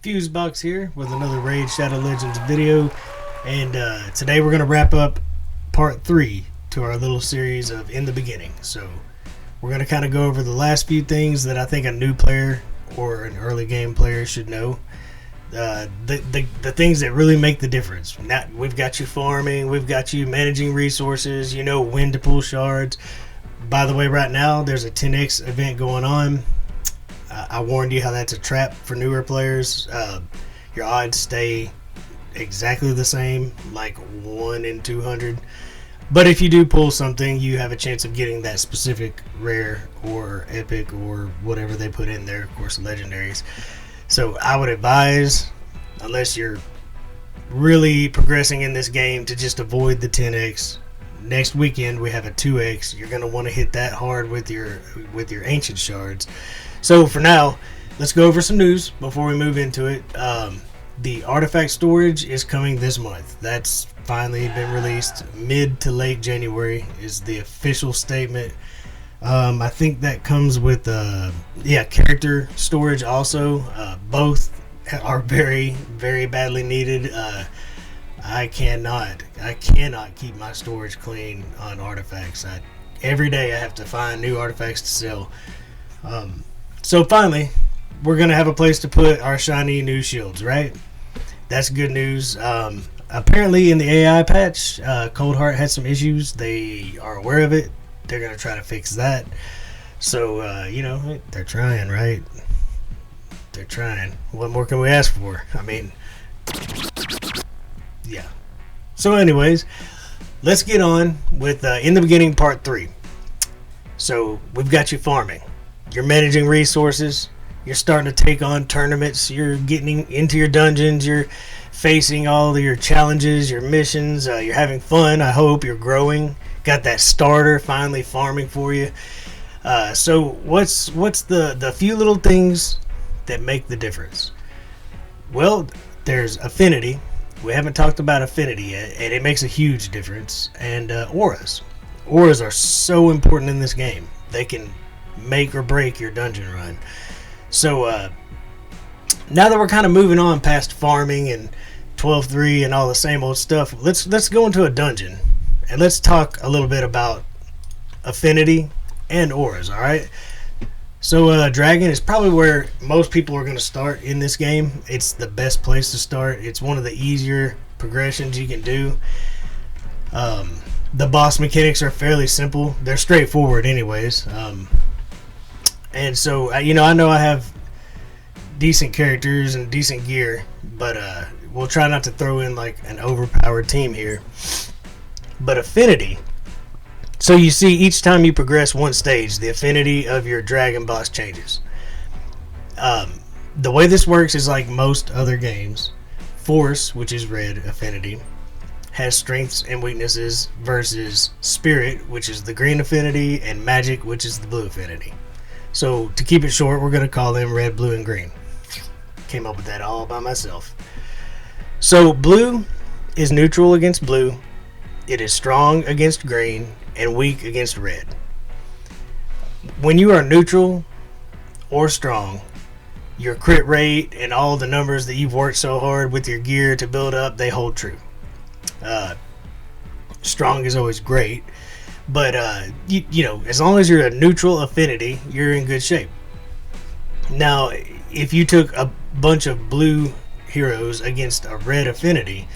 Fusebox here with another Raid Shadow Legends video, and today we're going to wrap up part 3 to our little series of In the Beginning. So we're going to kind of go over the last few things that I think a new player or an early game player should know. The things that really make the difference. Now, we've got you farming, we've got you managing resources, you know when to pull shards. By the way, right now there's a 10x event going on. I warned you how that's a trap for newer players. Your odds stay exactly the same, like 1 in 200. But if you do pull something, you have a chance of getting that specific rare or epic or whatever they put in there, of course, legendaries. So I would advise, unless you're really progressing in this game, to just avoid the 10x. Next weekend we have a 2x. You're going to want to hit that hard with your ancient shards. So for now, let's go over some news before we move into it. The artifact storage is coming this month. That's finally been released. Mid to late January is the official statement. I think that comes with character storage also. Both are very, very badly needed. I cannot keep my storage clean on artifacts. Every day I have to find new artifacts to sell. So finally, we're going to have a place to put our shiny new shields, right? That's good news. Apparently in the AI patch, Cold Heart had some issues. They are aware of it. They're going to try to fix that. So, they're trying, right? They're trying. What more can we ask for? I mean, yeah. So anyways, let's get on with In the Beginning Part 3. So, we've got you farming. You're managing resources. You're starting to take on tournaments. You're getting into your dungeons. You're facing all your challenges, your missions. You're having fun. I hope you're growing. Got that starter finally farming for you. So what's the few little things that make the difference? Well, there's affinity. We haven't talked about affinity yet, and it makes a huge difference. And auras. Auras are so important in this game. They can make or break your dungeon run. So now that we're kind of moving on past farming and 12-3 and all the same old stuff, let's go into a dungeon and let's talk a little bit about affinity and auras. All right. So dragon is probably where most people are going to start in this game. It's the best place to start. It's one of the easier progressions you can do. The boss mechanics are fairly simple. They're straightforward anyways. And so, I know I have decent characters and decent gear, but we'll try not to throw in like an overpowered team here. But affinity. So you see, each time you progress one stage, the affinity of your dragon boss changes. The way this works is like most other games. Force, which is red affinity, has strengths and weaknesses versus spirit, which is the green affinity, and magic, which is the blue affinity. So to keep it short, we're going to call them red, blue, and green. Came up with that all by myself. So blue is neutral against blue. It is strong against green and weak against red. When you are neutral or strong, your crit rate and all the numbers that you've worked so hard with your gear to build up, they hold true. Strong is always great. But, as long as you're a neutral affinity, you're in good shape. Now, if you took a bunch of blue heroes against a red affinity,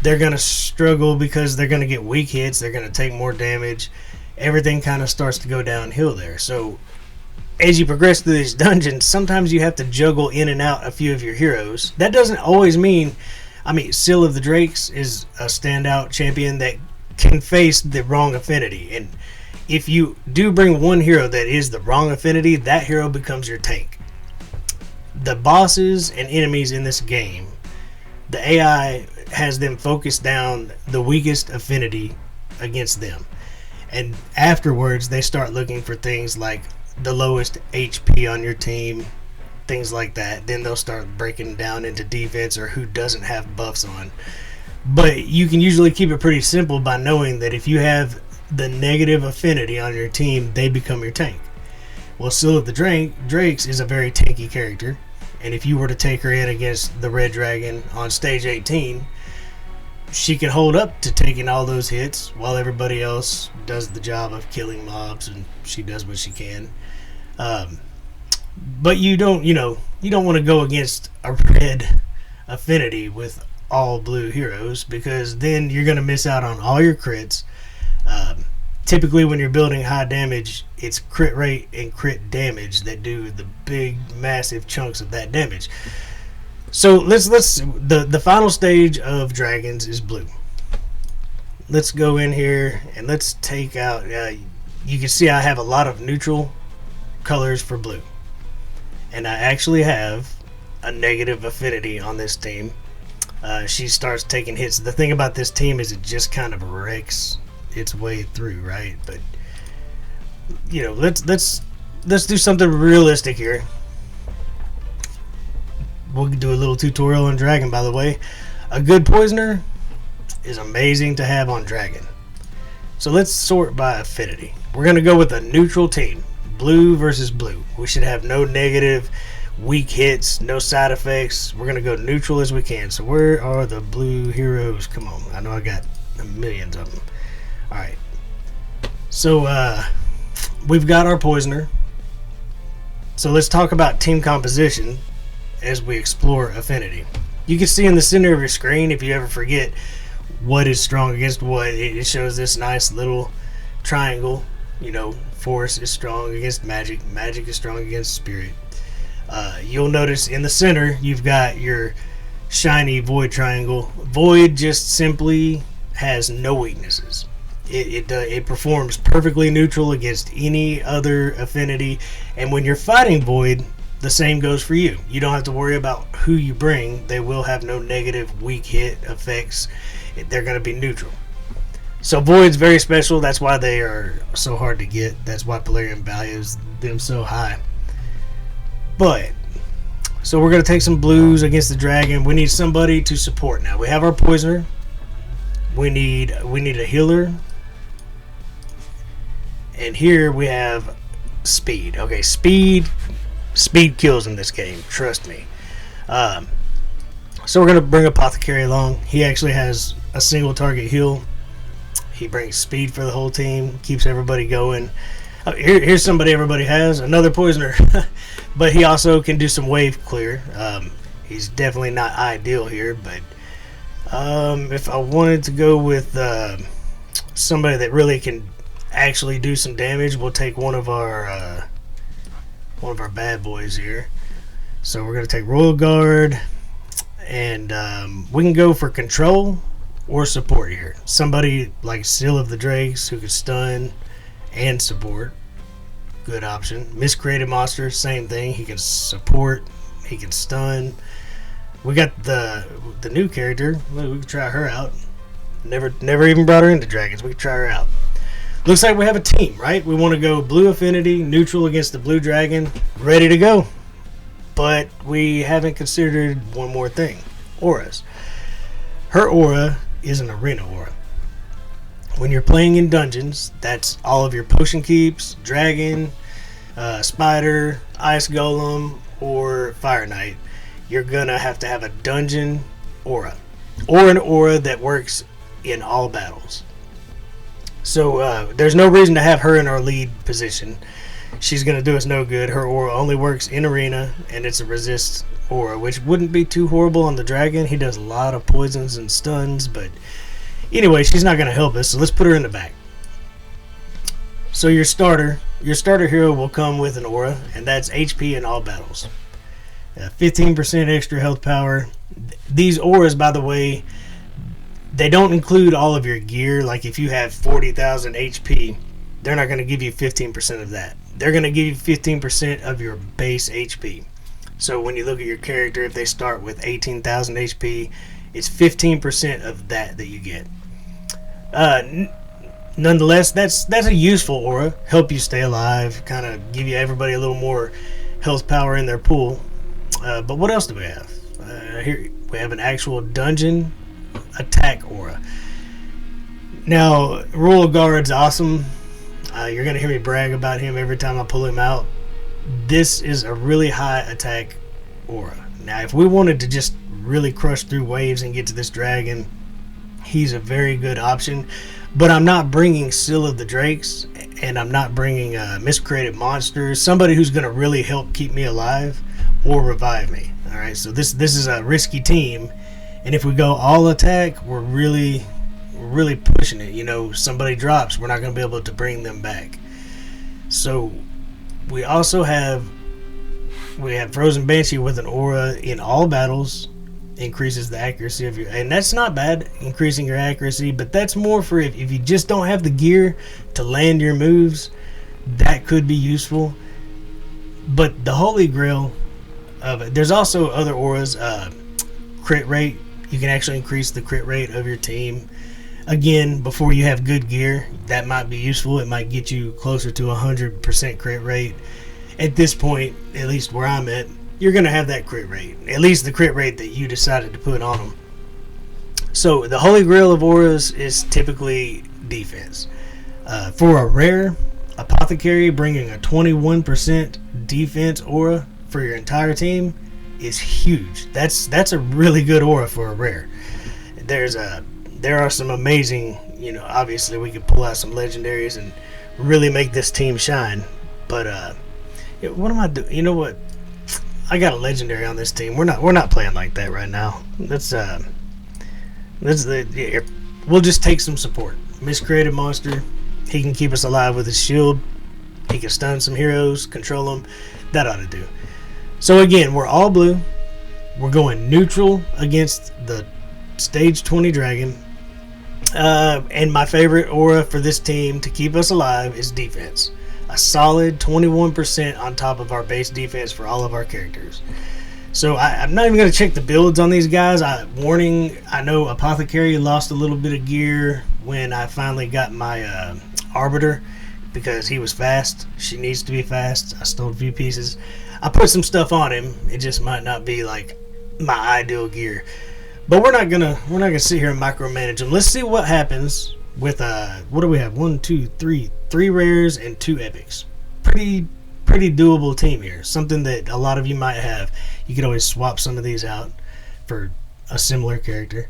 they're going to struggle because they're going to get weak hits. They're going to take more damage. Everything kind of starts to go downhill there. So, as you progress through these dungeons, sometimes you have to juggle in and out a few of your heroes. That doesn't always mean... Seal of the Drakes is a standout champion that can face the wrong affinity, and if you do bring one hero that is the wrong affinity, that hero becomes your tank. The bosses and enemies in this game, the AI has them focus down the weakest affinity against them, and afterwards they start looking for things like the lowest HP on your team, things like that. Then they'll start breaking down into defense or who doesn't have buffs on. But you can usually keep it pretty simple by knowing that if you have the negative affinity on your team, they become your tank. Well, Seal of the Drakes is a very tanky character. And if you were to take her in against the red dragon on stage 18, she can hold up to taking all those hits while everybody else does the job of killing mobs, and she does what she can. But you don't want to go against a red affinity with all blue heroes, because then you're going to miss out on all your crits. Typically when you're building high damage, it's crit rate and crit damage that do the big massive chunks of that damage. So the final stage of dragons is blue. Let's go in here and let's take out, you can see I have a lot of neutral colors for blue, and I actually have a negative affinity on this team. She starts taking hits. The thing about this team is it just kind of wrecks its way through, right? But let's do something realistic here. We'll do a little tutorial on dragon, by the way. A good poisoner is amazing to have on dragon. So let's sort by affinity. We're going to go with a neutral team. Blue versus blue. We should have no negative weak hits, no side effects. We're going to go neutral as we can. So where are the blue heroes? Come on. I know I got millions of them. Alright. So we've got our poisoner. So let's talk about team composition as we explore affinity. You can see in the center of your screen, if you ever forget what is strong against what, it shows this nice little triangle. Force is strong against magic. Magic is strong against spirit. You'll notice in the center you've got your shiny void triangle. Void just simply has no weaknesses. It performs perfectly neutral against any other affinity, and when you're fighting void, the same goes for you. You don't have to worry about who you bring. They will have no negative weak hit effects. They're going to be neutral. So Void's very special. That's why they are so hard to get. That's why Polarium values them so high. But so we're going to take some blues against the dragon. We need somebody to support. Now we have our poisoner. We need a healer. And here we have speed. Okay, speed kills in this game. Trust me. So we're going to bring Apothecary along. He actually has a single target heal. He brings speed for the whole team, keeps everybody going. Here's somebody everybody has, another poisoner. But he also can do some wave clear. He's definitely not ideal here, but if I wanted to go with somebody that really can actually do some damage, we'll take one of our bad boys here. So we're going to take Royal Guard, and we can go for control or support here. Somebody like Seal of the Drakes who can stun and support. Good option. Miscreated Monster, same thing. He can support, he can stun. We got the new character. We can try her out. Never even brought her into dragons. We can try her out. Looks like we have a team, right? We want to go blue affinity, neutral against the blue dragon, ready to go. But we haven't considered one more thing. Auras. Her aura is an arena aura. When you're playing in dungeons, that's all of your potion keeps, dragon, spider, ice golem, or fire knight. You're gonna have to have a dungeon aura, or an aura that works in all battles. So there's no reason to have her in our lead position. She's gonna do us no good. Her aura only works in arena, and it's a resist aura, which wouldn't be too horrible on the dragon. He does a lot of poisons and stuns, but anyway, she's not going to help us, so let's put her in the back. So your starter hero will come with an aura, and that's HP in all battles. 15% extra health power. These auras, by the way, they don't include all of your gear. Like if you have 40,000 HP, they're not going to give you 15% of that. They're going to give you 15% of your base HP. So when you look at your character, if they start with 18,000 HP, it's 15% of that you get. Nonetheless, that's a useful aura. Help you stay alive, kind of give you everybody a little more health power in their pool. But what else do we have? Here we have an actual dungeon attack aura. Now, Royal Guard's awesome. You're going to hear me brag about him every time I pull him out. This is a really high attack aura. Now, if we wanted to just really crush through waves and get to this dragon, he's a very good option. But I'm not bringing Seal of the Drakes, and I'm not bringing Miscreated Monsters, somebody who's going to really help keep me alive or revive me. All right, so this is a risky team, and if we go all attack, we're really pushing it. You know, somebody drops, we're not going to be able to bring them back. So we also have Frozen Banshee with an aura in all battles, increases the accuracy of your, and that's not bad, increasing your accuracy, but that's more for if you just don't have the gear to land your moves. That could be useful. But the holy grail of it, there's also other auras. Crit rate, you can actually increase the crit rate of your team. Again, before you have good gear, that might be useful. It might get you closer to 100% crit rate. At this point, at least where I'm at, you're going to have that crit rate. At least the crit rate that you decided to put on them. So the holy grail of auras is typically defense. For a rare, Apothecary bringing a 21% defense aura for your entire team is huge. That's a really good aura for a rare. There are some amazing, you know, obviously we could pull out some legendaries and really make this team shine. But what am I doing? You know what? I got a legendary on this team. We're not playing like that right now. We'll just take some support. Miscreated Monster, he can keep us alive with his shield. He can stun some heroes, control them. That ought to do. So again, we're all blue. We're going neutral against the stage 20 dragon. And my favorite aura for this team to keep us alive is defense. A solid 21% on top of our base defense for all of our characters. So I'm not even going to check the builds on these guys. Warning, I know Apothecary lost a little bit of gear when I finally got my Arbiter, because he was fast. She needs to be fast. I stole a few pieces. I put some stuff on him. It just might not be like my ideal gear. But we're not gonna sit here and micromanage them. Let's see what happens with what do we have? 3 rares and 2 epics. Pretty doable team here. Something that a lot of you might have. You could always swap some of these out for a similar character.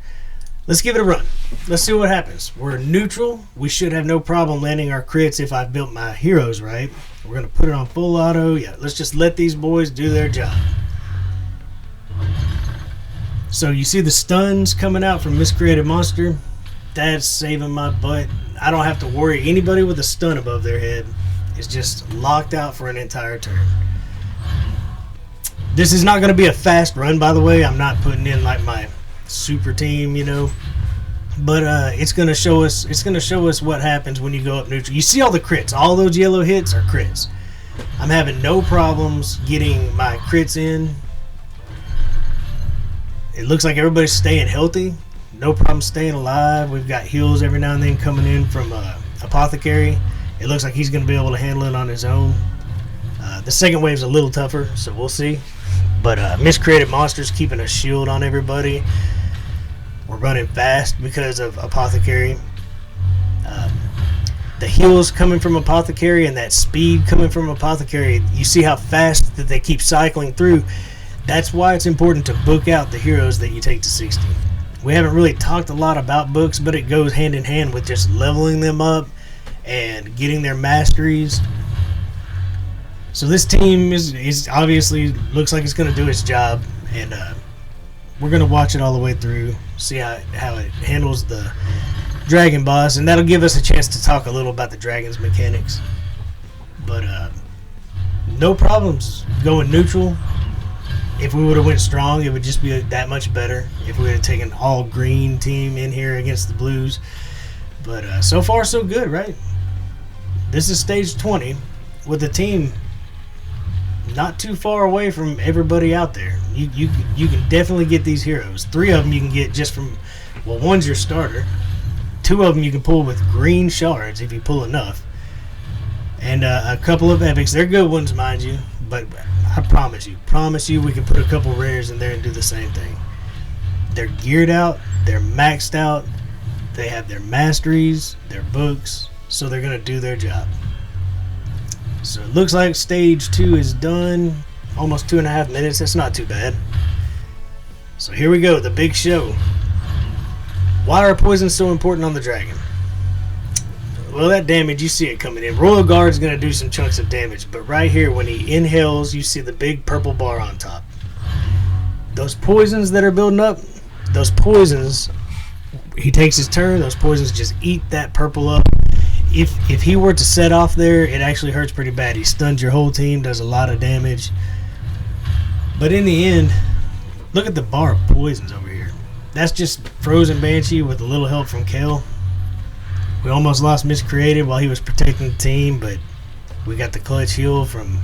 Let's give it a run. Let's see what happens. We're neutral. We should have no problem landing our crits if I've built my heroes right. We're gonna put it on full auto. Yeah, let's just let these boys do their job. So you see the stuns coming out from Miscreated Monster. That's saving my butt. I don't have to worry. Anybody with a stun above their head is just locked out for an entire turn. This is not going to be a fast run, by the way. I'm not putting in like my super team, you know. But it's going to show us. It's going to show us what happens when you go up neutral. You see all the crits. All those yellow hits are crits. I'm having no problems getting my crits in. It looks like everybody's staying healthy. No problem staying alive. We've got heals every now and then coming in from Apothecary. It looks like he's going to be able to handle it on his own. The second wave's a little tougher, so we'll see. But Miscreated Monster's keeping a shield on everybody. We're running fast because of Apothecary. The heals coming from Apothecary and that speed coming from Apothecary, you see how fast that they keep cycling through. That's why it's important to book out the heroes that you take to 60. We haven't really talked a lot about books, but it goes hand in hand with just leveling them up and getting their masteries. So this team is obviously looks like it's going to do its job, and we're going to watch it all the way through, see how it handles the dragon boss, and that'll give us a chance to talk a little about the dragon's mechanics. But no problems going neutral. If we would have went strong, it would just be that much better if we would have taken all green team in here against the blues. But so far so good, right? This is stage 20 with the team not too far away from everybody out there. You can definitely get these heroes. 3 of them you can get just from, well, one's your starter. 2 of them you can pull with green shards if you pull enough. And a couple of epics. They're good ones, mind you, but I promise you we can put a couple rares in there and do the same thing. They're geared out, they're maxed out, they have their masteries, their books, so they're going to do their job. So it looks like stage 2 is done. almost 2.5 minutes. That's not too bad. So here we go, the big show. Why are poisons so important on the dragon? Well, that damage, you see it coming in. Royal Guard's going to do some chunks of damage, but right here, when he inhales, you see the big purple bar on top. Those poisons that are building up, those poisons, he takes his turn, those poisons just eat that purple up. If he were to set off there, it actually hurts pretty bad. He stuns your whole team, does a lot of damage. But in the end, look at the bar of poisons over here. That's just Frozen Banshee with a little help from Kale. We almost lost Miscreated while he was protecting the team, but we got the clutch heal from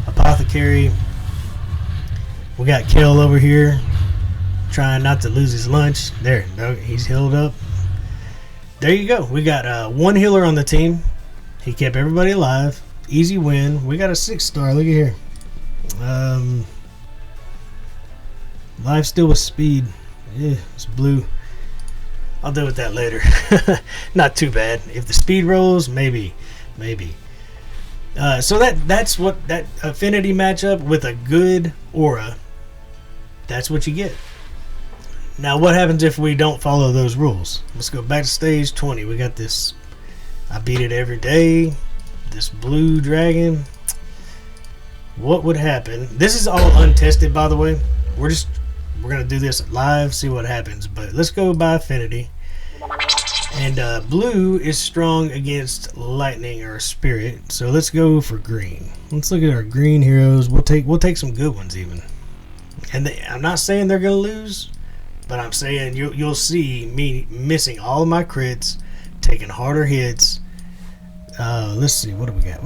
Apothecary. We got Kale over here trying not to lose his lunch. There, no, he's healed up. There you go. We got one healer on the team. He kept everybody alive. Easy win. We got a 6-star. Look at here. Life still with speed. Yeah, it's blue. I'll deal with that later. Not too bad. If the speed rolls, maybe. So that's what that affinity matchup with a good aura. That's what you get. Now, what happens if we don't follow those rules? Let's go back to stage 20. We got this. I beat it every day. This blue dragon. What would happen? This is all untested, by the way. We're gonna do this live, see what happens. But let's go by affinity. And blue is strong against lightning or spirit, so let's go for green. Let's look at our green heroes. We'll take some good ones even. And I'm not saying they're gonna lose, but I'm saying you'll see me missing all of my crits, taking harder hits. Let's see, what do we got?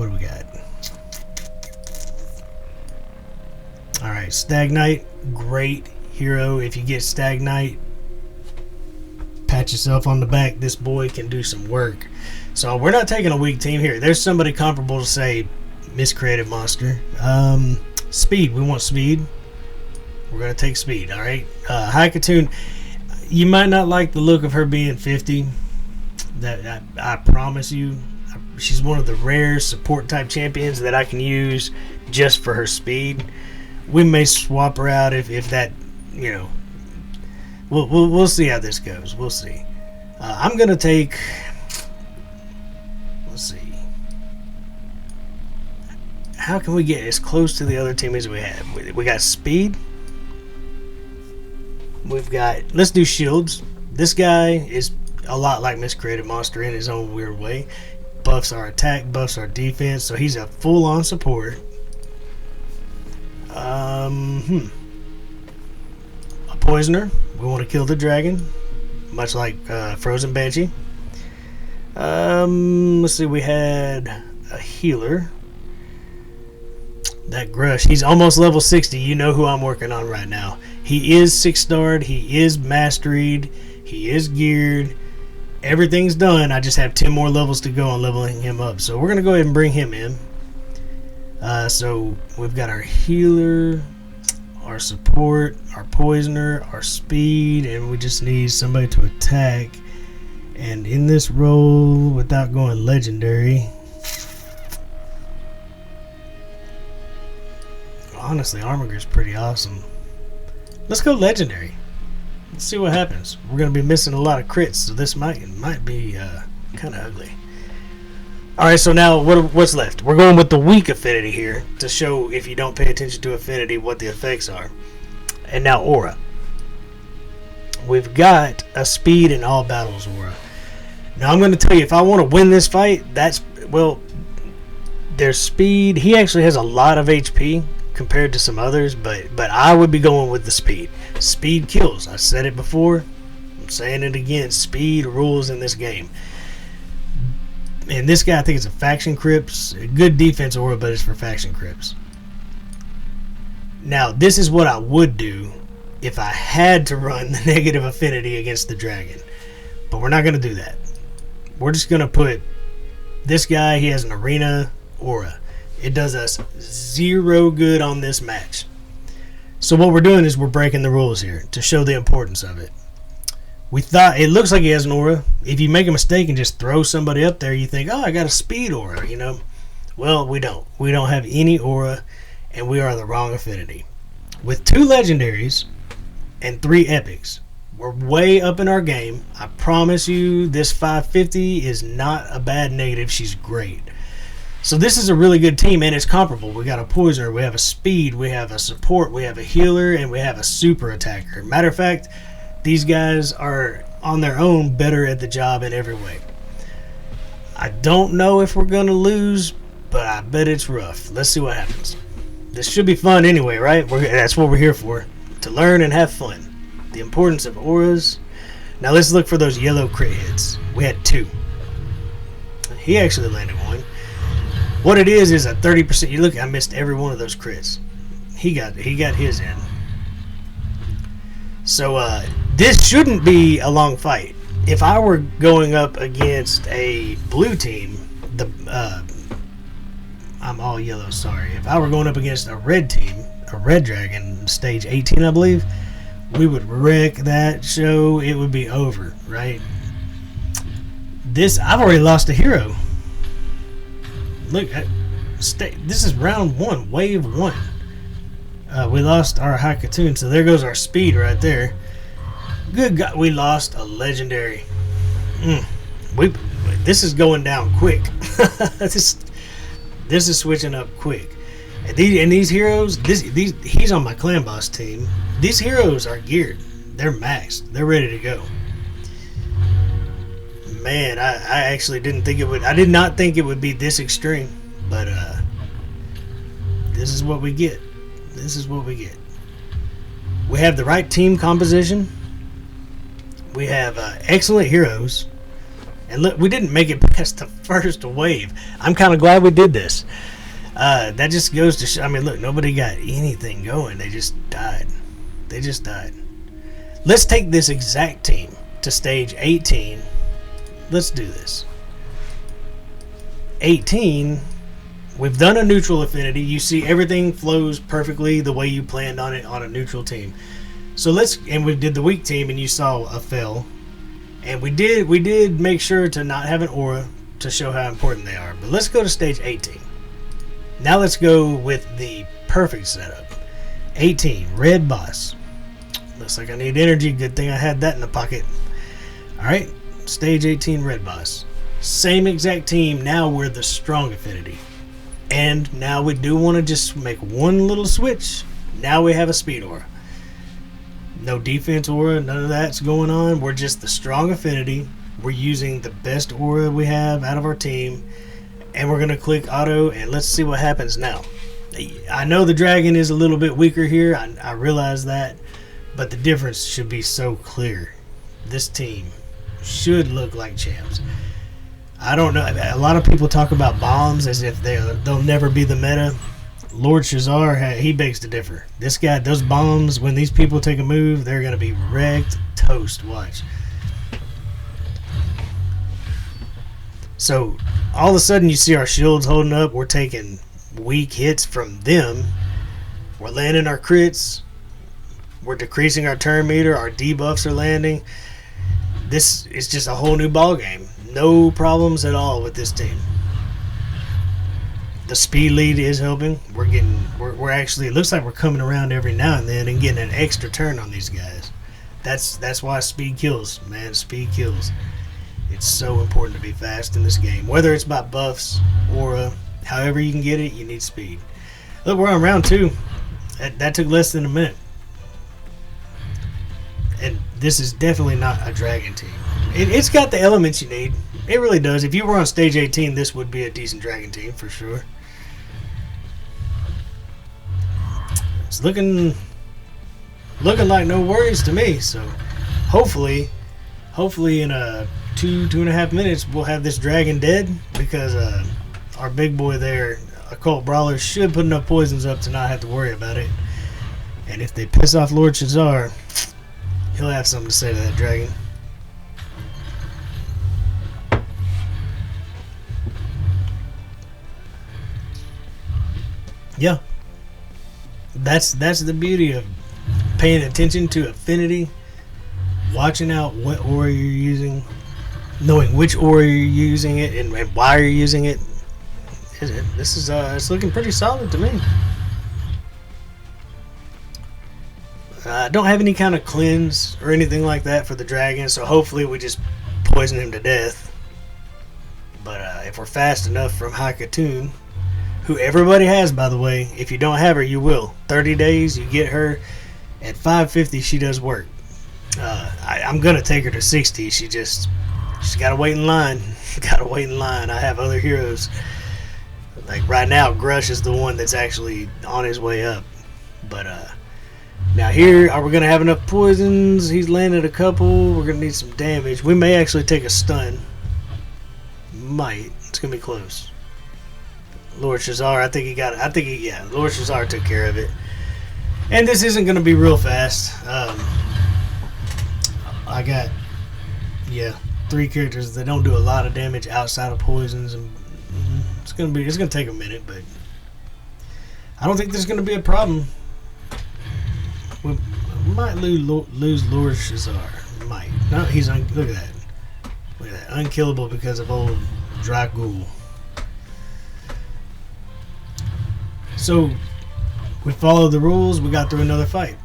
All right, Stagnite, great hero. If you get Stagnite, pat yourself on the back. This boy can do some work. So we're not taking a weak team here. There's somebody comparable to say Miscreated Monster. Speed, we want speed. We're going to take speed, all right? Haikatoon, you might not like the look of her being 50. That I promise you. She's one of the rare support type champions that I can use just for her speed. We may swap her out if that, you know. We'll see how this goes. We'll see. I'm going to take... Let's see. How can we get as close to the other team as we have? We got speed. We've got... Let's do shields. This guy is a lot like Miscreated Monster in his own weird way. Buffs our attack, buffs our defense. So he's a full-on support. A poisoner. We want to kill the dragon, much like Frozen Banshee. Let's see. We had a healer. That Grush. He's almost level 60. You know who I'm working on right now. He is 6-starred. He is masteried. He is geared. Everything's done. I just have 10 more levels to go on leveling him up. So we're going to go ahead and bring him in. So we've got our healer, our support, our poisoner, our speed, and we just need somebody to attack. And in this role, without going legendary, honestly, Armiger's pretty awesome. Let's go legendary. Let's see what happens. We're going to be missing a lot of crits, so this might be kind of ugly. Alright, so now what's left? We're going with the weak affinity here to show, if you don't pay attention to affinity, what the effects are. And now aura. We've got a speed in all battles aura. Now I'm going to tell you, if I want to win this fight, there's speed. He actually has a lot of HP compared to some others, but I would be going with the speed. Speed kills. I said it before. I'm saying it again. Speed rules in this game. And this guy, I think it's a faction crypts. A good defense aura, but it's for faction crypts. Now, this is what I would do if I had to run the negative affinity against the dragon. But we're not going to do that. We're just going to put this guy, he has an arena aura. It does us 0 good on this match. So what we're doing is we're breaking the rules here to show the importance of it. We thought it looks like he has an aura. If you make a mistake and just throw somebody up there, you think, oh, I got a speed aura, you know. Well, we don't. We don't have any aura, and we are the wrong affinity. With 2 legendaries and 3 epics, we're way up in our game. I promise you, this 550 is not a bad negative. She's great. So this is a really good team, and it's comparable. We got a poisoner, we have a speed, we have a support, we have a healer, and we have a super attacker. Matter of fact, these guys are on their own better at the job in every way. I don't know if we're going to lose, but I bet it's rough. Let's see what happens. This should be fun anyway, right? That's what we're here for, to learn and have fun. The importance of auras. Now let's look for those yellow crit hits. We had 2. He actually landed 1. What it is a 30%. You look, I missed every one of those crits. He got his in. So this shouldn't be a long fight. If I were going up against a blue team, I'm all yellow, sorry. If I were going up against a red team, a red dragon, stage 18, I believe, we would wreck that show. It would be over, right? I've already lost a hero. Look, this is round 1, wave 1. We lost our High Katoon, so there goes our speed right there. Good God, we lost a legendary. This is going down quick. This is switching up quick. And these heroes, he's on my clanboss team. These heroes are geared. They're maxed. They're ready to go. Man, I actually didn't think it would. I did not think it would be this extreme. But this is what we get. This is what we get. We have the right team composition. We have excellent heroes. And look, we didn't make it past the first wave. I'm kind of glad we did this. That just goes to show. I mean, look, nobody got anything going. They just died. They just died. Let's take this exact team to stage 18. Let's do this. 18. We've done a neutral affinity. You see everything flows perfectly the way you planned on it on a neutral team. So and we did the weak team, and you saw a fail. And we did make sure to not have an aura to show how important they are. But let's go to stage 18. Now let's go with the perfect setup. 18, red boss. Looks like I need energy. Good thing I had that in the pocket. Alright, stage 18, red boss. Same exact team. Now we're the strong affinity. And now we do want to just make one little switch. Now we have a speed aura. No defense aura, none of that's going on. We're just the strong affinity. We're using the best aura we have out of our team. And we're going to click auto, and let's see what happens now. I know the dragon is a little bit weaker here. I realize that. But the difference should be so clear. This team should look like champs. I don't know. A lot of people talk about bombs as if they'll never be the meta. Lord Shazar, he begs to differ. This guy, those bombs, when these people take a move, they're going to be wrecked toast. Watch. So, all of a sudden, you see our shields holding up. We're taking weak hits from them. We're landing our crits. We're decreasing our turn meter. Our debuffs are landing. This is just a whole new ball game. No problems at all with this team. The speed lead is helping. We're actually, it looks like we're coming around every now and then and getting an extra turn on these guys. That's why speed kills, man. Speed kills. It's so important to be fast in this game. Whether it's by buffs or however you can get it, you need speed. Look, we're on round 2. That took less than a minute. And this is definitely not a dragon team. It's got the elements you need. It really does. If you were on stage 18, this would be a decent dragon team for sure. It's looking like no worries to me. So hopefully in 2.5 minutes we'll have this dragon dead, because our big boy there, Occult Brawler, should put enough poisons up to not have to worry about it. And if they piss off Lord Shazar, he'll have something to say to that dragon. Yeah. That's the beauty of paying attention to affinity, watching out what aura you're using, knowing which aura you're using it and why you're using it. This is it's looking pretty solid to me. Don't have any kind of cleanse or anything like that for the dragon, so hopefully we just poison him to death. But if we're fast enough from Hakatoon, who everybody has, by the way, if you don't have her, you will. 30 days, you get her. At 550, she does work. I'm going to take her to 60. She's got to wait in line. Got to wait in line. I have other heroes. Like right now, Grush is the one that's actually on his way up. But now here, are we going to have enough poisons? He's landed a couple. We're going to need some damage. We may actually take a stun. Might. It's going to be close. Lord Shazar, I think he got it. Yeah, Lord Shazar took care of it. And this isn't going to be real fast. I got, 3 characters that don't do a lot of damage outside of poisons, and it's going to take a minute, but I don't think there's going to be a problem. We might lose Lord Shazar. Might. No, look at that. Look at that. Unkillable because of old Dragul. So, we followed the rules. We got through another fight.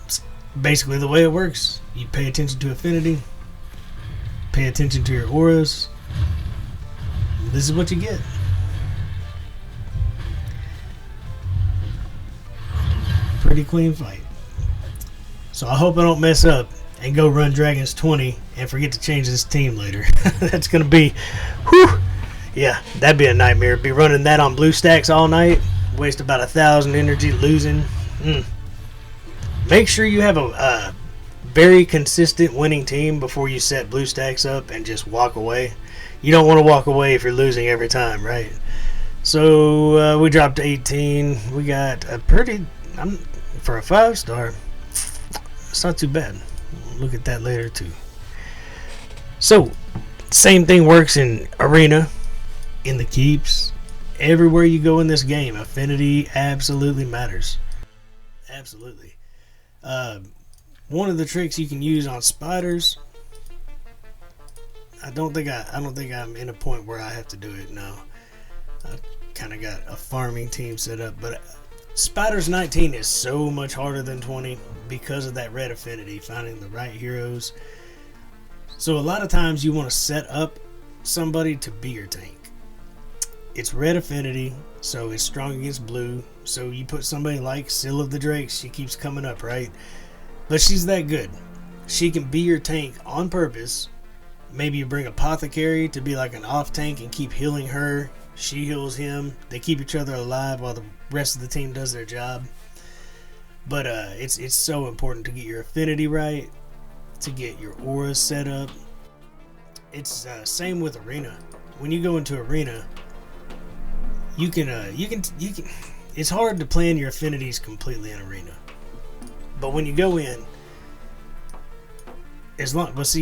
It's basically the way it works. You pay attention to affinity. Pay attention to your auras. This is what you get. Pretty clean fight. So I hope I don't mess up and go run Dragons 20 and forget to change this team later. That's going to be, whew. Yeah, that'd be a nightmare. Be running that on blue stacks all night. Waste about 1,000 energy losing. Make sure you have a very consistent winning team before you set blue stacks up and just walk away. You don't want to walk away if you're losing every time, right? So we dropped to 18. We got a pretty, for a 5-star, it's not too bad. We'll look at that later too. So, same thing works in Arena, in the keeps. Everywhere you go in this game, affinity absolutely matters. Absolutely. One of the tricks you can use on spiders. I don't think I'm in a point where I have to do it now. I kind of got a farming team set up, but spiders 19 is so much harder than 20 because of that red affinity, finding the right heroes. So a lot of times you want to set up somebody to be your tank. It's red affinity, so it's strong against blue. So you put somebody like Seal of the Drakes, she keeps coming up, right? But she's that good. She can be your tank on purpose. Maybe you bring Apothecary to be like an off tank and keep healing her. She heals him. They keep each other alive while the rest of the team does their job. But it's so important to get your affinity right, to get your auras set up. It's same with Arena. When you go into Arena, you can it's hard to plan your affinities completely in Arena, but when you go in, as long as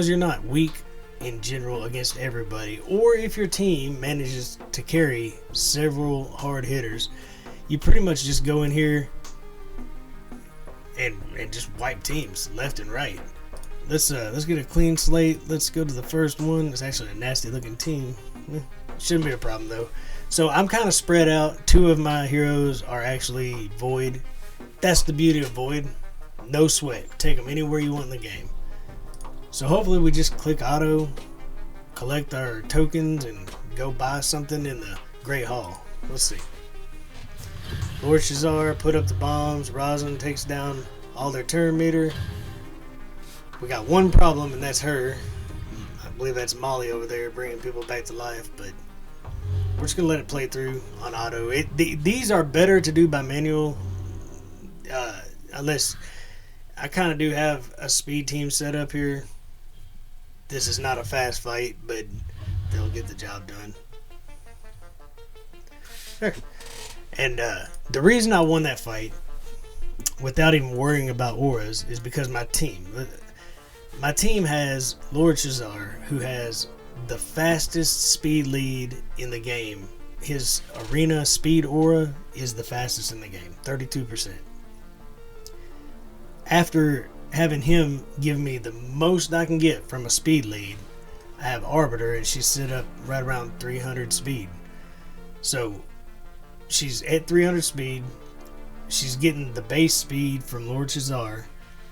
you're not weak in general against everybody, or if your team manages to carry several hard hitters, you pretty much just go in here and just wipe teams left and right. Let's get a clean slate. Let's go to the first one. It's actually a nasty looking team. Shouldn't be a problem though. So I'm kind of spread out. 2 of my heroes are actually Void. That's the beauty of Void. No sweat. Take them anywhere you want in the game. So hopefully we just click auto, collect our tokens, and go buy something in the Great Hall. Let's see. Lord Shazar put up the bombs. Rosin takes down all their turn meter. We got one problem, and that's her. I believe that's Molly over there bringing people back to life, but we're just going to let it play through on auto. These are better to do by manual, unless I kind of do have a speed team set up here. This is not a fast fight, but they'll get the job done. Sure. And the reason I won that fight without even worrying about auras is because my team has Lord Shazar, who has the fastest speed lead in the game. His Arena speed aura is the fastest in the game, 32%. After having him give me the most I can get from a speed lead, I have Arbiter, and she's set up right around 300 speed. So she's at 300 speed. she's getting the base speed from Lord Shazar.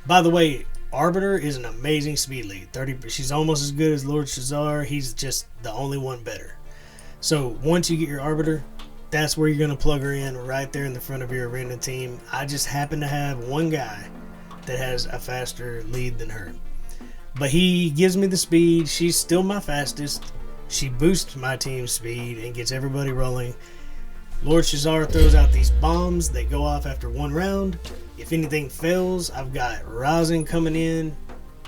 By the way, Arbiter is an amazing speed lead. 30. She's almost as good as Lord Shazar. He's just the only one better. So once you get your Arbiter, that's where you're going to plug her in right there in the front of your arena team. I just happen to have one guy that has a faster lead than her. But he gives me the speed. She's still my fastest. She boosts my team's speed and gets everybody rolling. Lord Shazar throws out these bombs. They go off after one round. If anything fails, I've got Rosin coming in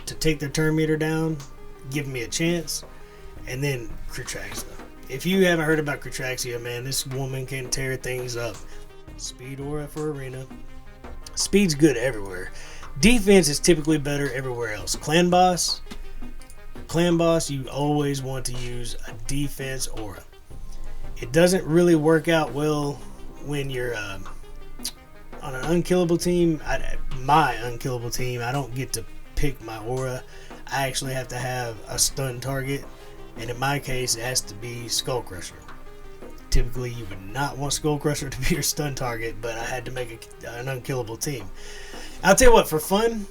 to take their turn meter down, give me a chance, and then Kratraxia. If you haven't heard about Kratraxia, man, this woman can tear things up. Speed aura for arena. Speed's good everywhere. Defense is typically better everywhere else. Clanboss, you always want to use a defense aura. It doesn't really work out well when you're on an unkillable team. My unkillable team, I don't get to pick my aura. I actually have to have a stun target, and in my case, it has to be Skull Crusher. Typically, you would not want Skull Crusher to be your stun target, but I had to make an unkillable team. I'll tell you what, for fun,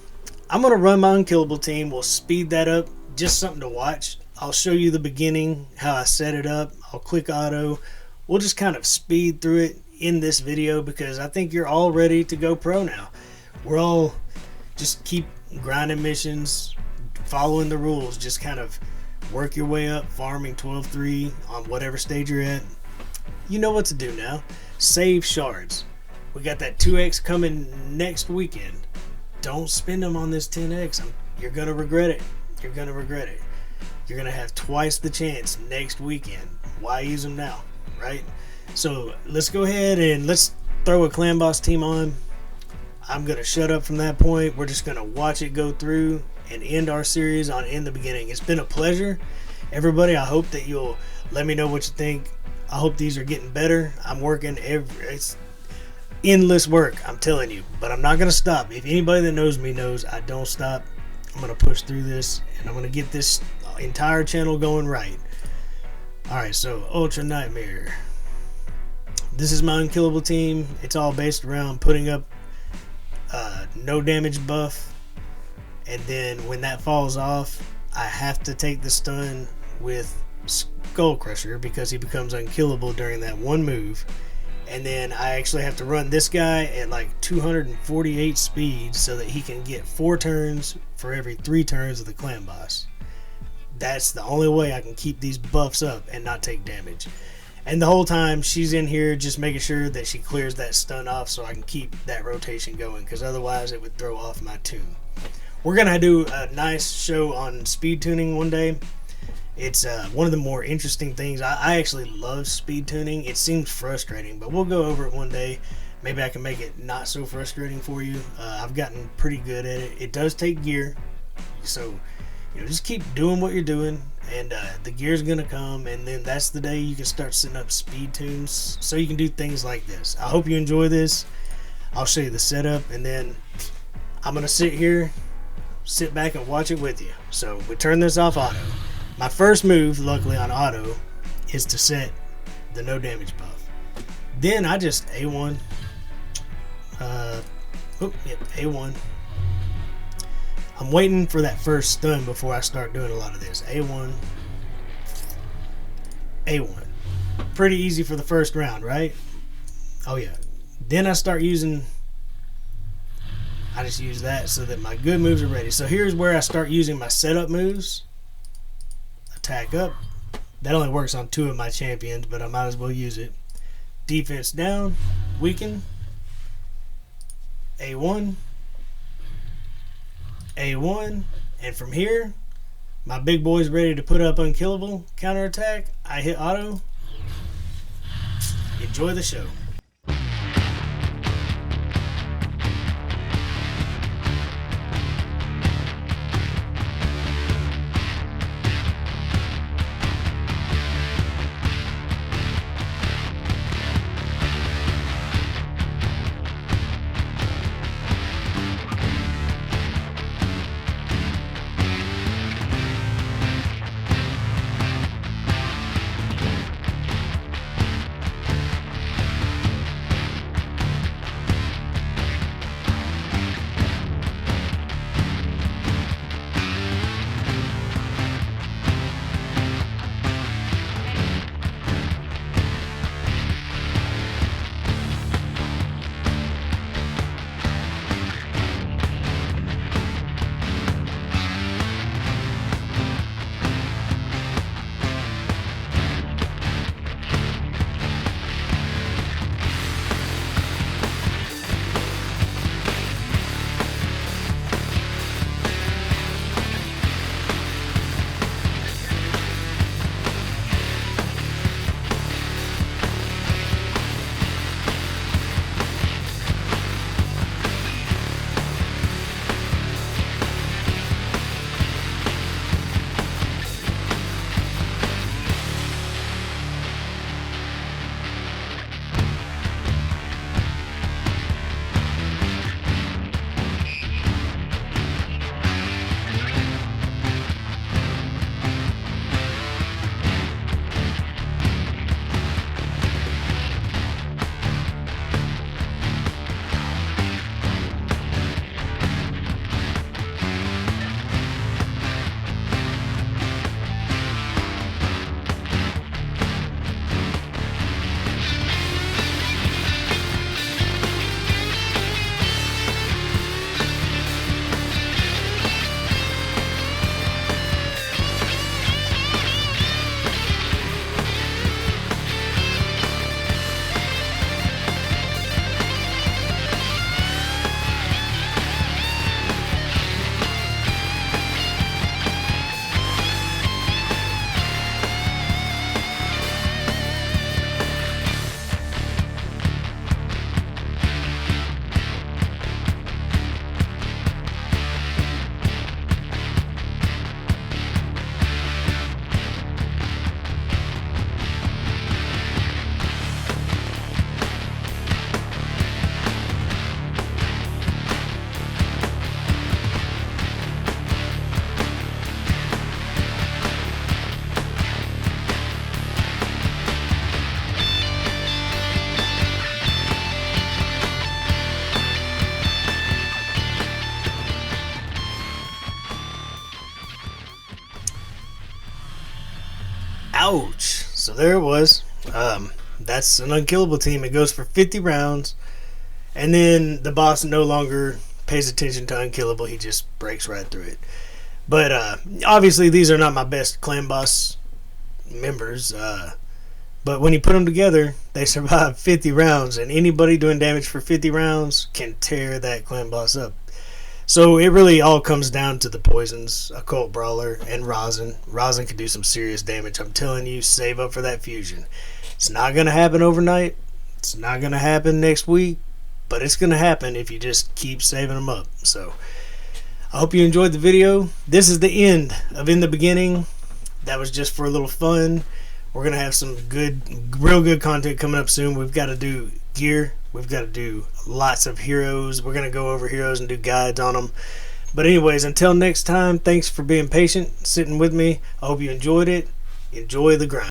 I'm going to run my unkillable team. We'll speed that up, just something to watch. I'll show you the beginning, how I set it up. I'll click auto. We'll just kind of speed through it in this video because I think you're all ready to go pro now. We're all just keep grinding missions, following the rules, just kind of work your way up, farming 12-3 on whatever stage you're at. You know what to do now. Save shards. We got that 2x coming next weekend. Don't spend them on this 10x. You're going to regret it. You're going to regret it. You're going to have twice the chance next weekend. Why use them now, right? So let's go ahead and let's throw a clanboss team on. I'm going to shut up from that point. We're just going to watch it go through and end our series on In the Beginning. It's been a pleasure. Everybody, I hope that you'll let me know what you think. I hope these are getting better. I'm working it's endless work, I'm telling you. But I'm not going to stop. If anybody that knows me knows I don't stop. I'm going to push through this, and I'm going to get this entire channel going right. Alright, so Ultra Nightmare. This is my unkillable team. It's all based around putting up no damage buff, and then when that falls off, I have to take the stun with Skull Crusher because he becomes unkillable during that one move. And then I actually have to run this guy at like 248 speed so that he can get 4 turns for every 3 turns of the clan boss. That's the only way I can keep these buffs up and not take damage. And the whole time she's in here just making sure that she clears that stun off so I can keep that rotation going, because otherwise it would throw off my tune. We're going to do a nice show on speed tuning one day. It's one of the more interesting things. I actually love speed tuning. It seems frustrating, but we'll go over it one day. Maybe I can make it not so frustrating for you. I've gotten pretty good at it. It does take gear, so just keep doing what you're doing, and the gear's gonna come, and then that's the day you can start setting up speed tunes so you can do things like this. I hope you enjoy this. I'll show you the setup, and then I'm gonna sit back and watch it with you. So we turn this off auto. My first move, luckily on auto, is to set the no damage buff. Then I just A1. A1. I'm waiting for that first stun before I start doing a lot of this. A1. A1. Pretty easy for the first round, right? Oh yeah. Then I start using... I just use that so that my good moves are ready. So here's where I start using my setup moves. Attack up. That only works on 2 of my champions, but I might as well use it. Defense down. Weaken. A1. A1. And from here, my big boy's ready to put up Unkillable. Counterattack. I hit auto. Enjoy the show. Ouch. So there it was. That's an unkillable team. It goes for 50 rounds, and then the boss no longer pays attention to unkillable. He just breaks right through it. But obviously these are not my best clan boss members. But when you put them together, they survive 50 rounds, and anybody doing damage for 50 rounds can tear that clan boss up. So it really all comes down to the poisons, Occult Brawler, and Rosin. Rosin can do some serious damage. I'm telling you, save up for that fusion. It's not going to happen overnight. It's not going to happen next week. But it's going to happen if you just keep saving them up. So I hope you enjoyed the video. This is the end of In the Beginning. That was just for a little fun. We're going to have some real good content coming up soon. We've got to do gear. We've got to do lots of heroes. We're going to go over heroes and do guides on them. But anyways, until next time, thanks for being patient, sitting with me. I hope you enjoyed it. Enjoy the grind.